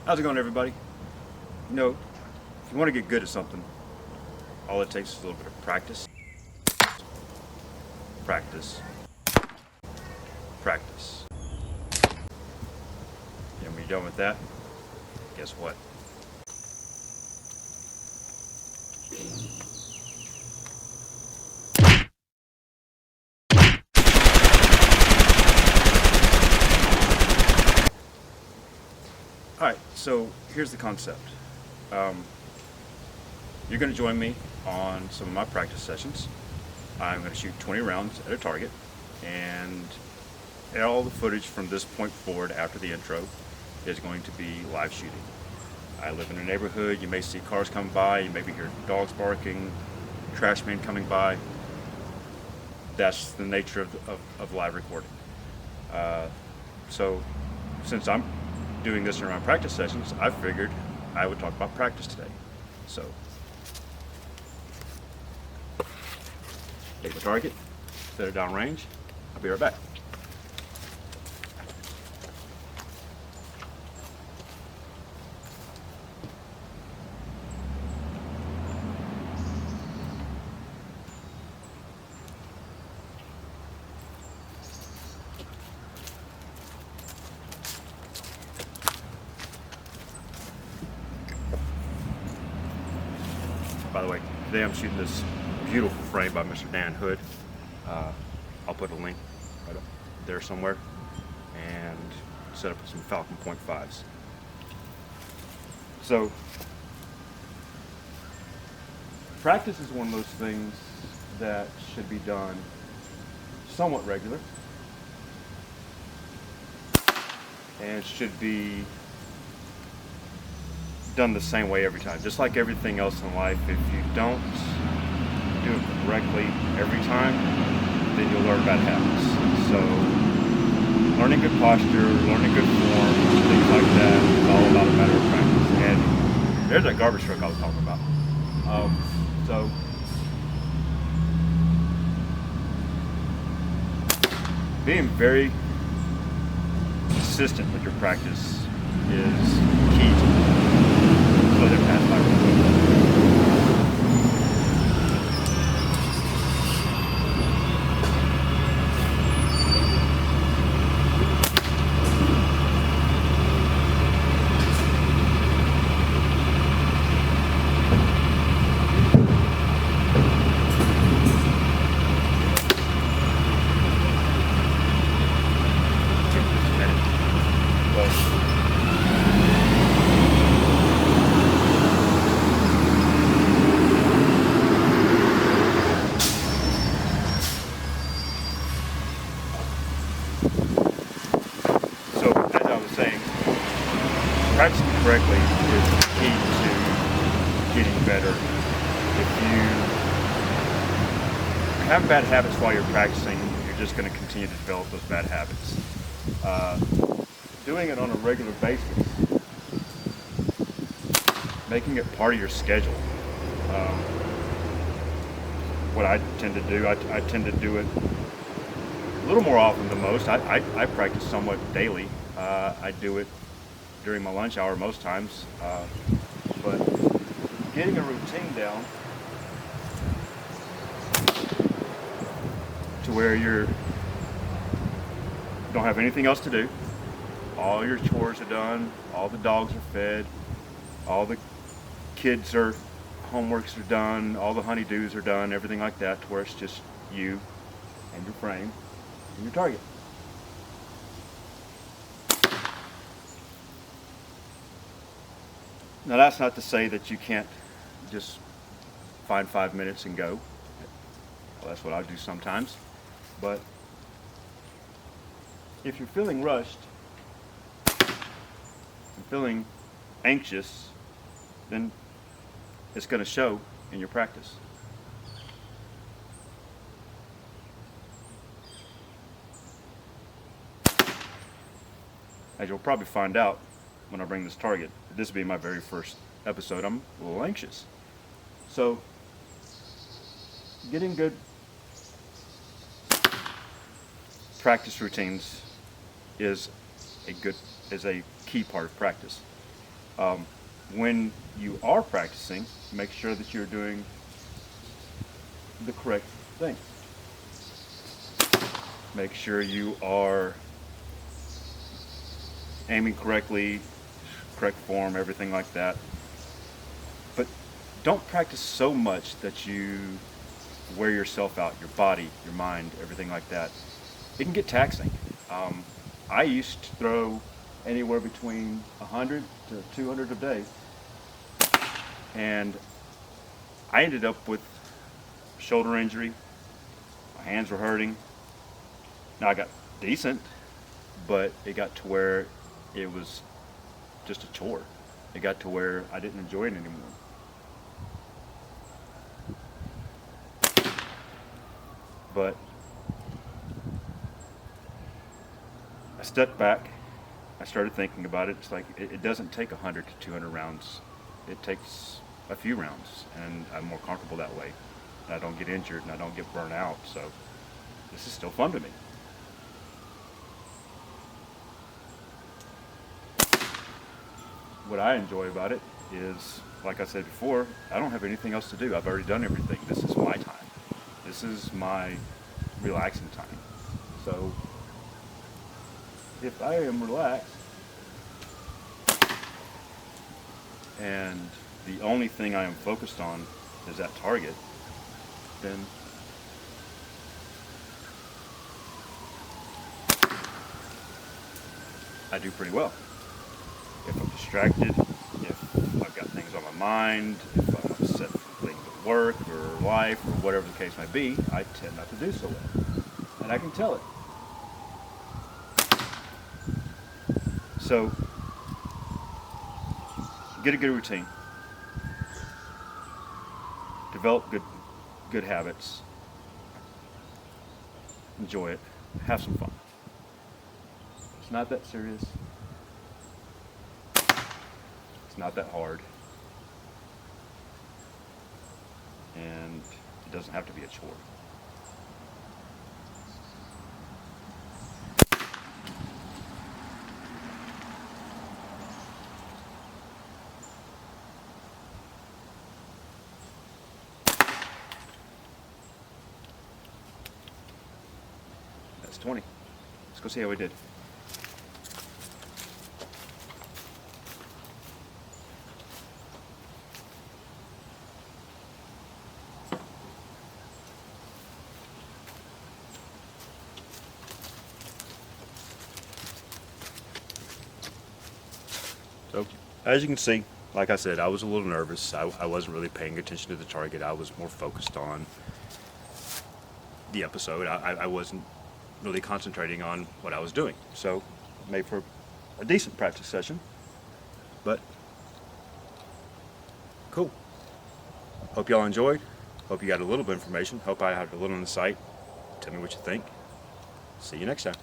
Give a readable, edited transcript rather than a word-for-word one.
How's it going, everybody? You know, if you want to get good at something, all it takes is a little bit of practice, practice, practice. And when you're done with that, guess what? All right, so here's the concept. You're going to join me on some of my practice sessions. I'm going to shoot 20 rounds at a target, and all the footage from this point forward after the intro is going to be live shooting. I live in a neighborhood. You may see cars coming by. You maybe hear dogs barking, trash men coming by. That's the nature of live recording. So since I'm doing this in my practice sessions, I figured I would talk about practice today. So take the target, set it down range. I'll be right back. By the way, today I'm shooting this beautiful frame by Mr. Dan Hood. I'll put a link right up there somewhere, and set up some Falcon .5s. So practice is one of those things that should be done somewhat regular, and should be done the same way every time. Just like everything else in life, if you don't do it correctly every time, then you'll learn bad habits. So learning good posture, learning good form, things like that is all about a matter of practice. And there's that garbage truck I was talking about. So being very consistent with your practice is key to it. Let it pass by real quick. So, as I was saying, practicing correctly is the key to getting better. If you have bad habits while you're practicing, you're just going to continue to develop those bad habits. Doing it on a regular basis, making it part of your schedule. What I tend to do, I tend to do it a little more often than most. I practice somewhat daily. I do it during my lunch hour most times, but getting a routine down to where you don't have anything else to do, all your chores are done, all the dogs are fed, all the kids are homeworks are done, all the honeydews are done, everything like that, to where it's just you and your frame and your target. Now that's not to say that you can't just find 5 minutes and go. Well, that's what I do sometimes. But if you're feeling rushed and feeling anxious, then it's going to show in your practice. As you'll probably find out when I bring this target, this will be my very first episode. I'm a little anxious. So getting good practice routines is a key part of practice. When you are practicing, make sure that you're doing the correct thing. Make sure you are aiming correctly, correct form, everything like that. But don't practice so much that you wear yourself out, your body, your mind, everything like that. It can get taxing. I used to throw anywhere between 100 to 200 a day, and I ended up with shoulder injury. My hands were hurting. Now I got decent, but it got to where it was just a chore. It got to where I didn't enjoy it anymore. But I stepped back. I started thinking about it. It's like it doesn't take 100 to 200 rounds. It takes a few rounds, and I'm more comfortable that way. And I don't get injured, and I don't get burnt out. So this is still fun to me. What I enjoy about it is, like I said before, I don't have anything else to do. I've already done everything. This is my time. This is my relaxing time. So if I am relaxed and the only thing I am focused on is that target, then I do pretty well. If I'm distracted, if I've got things on my mind, if I'm upset for things at work or life or whatever the case may be, I tend not to do so well. And I can tell it. So, get a good routine. Develop good habits. Enjoy it. Have some fun. It's not that serious. It's not that hard. And it doesn't have to be a chore. That's 20. Let's go see how we did. So, as you can see, like I said, I was a little nervous. I wasn't really paying attention to the target. I was more focused on the episode. I wasn't really concentrating on what I was doing. So, made for a decent practice session. But, cool. Hope y'all enjoyed. Hope you got a little bit of information. Hope I had a little insight. Tell me what you think. See you next time.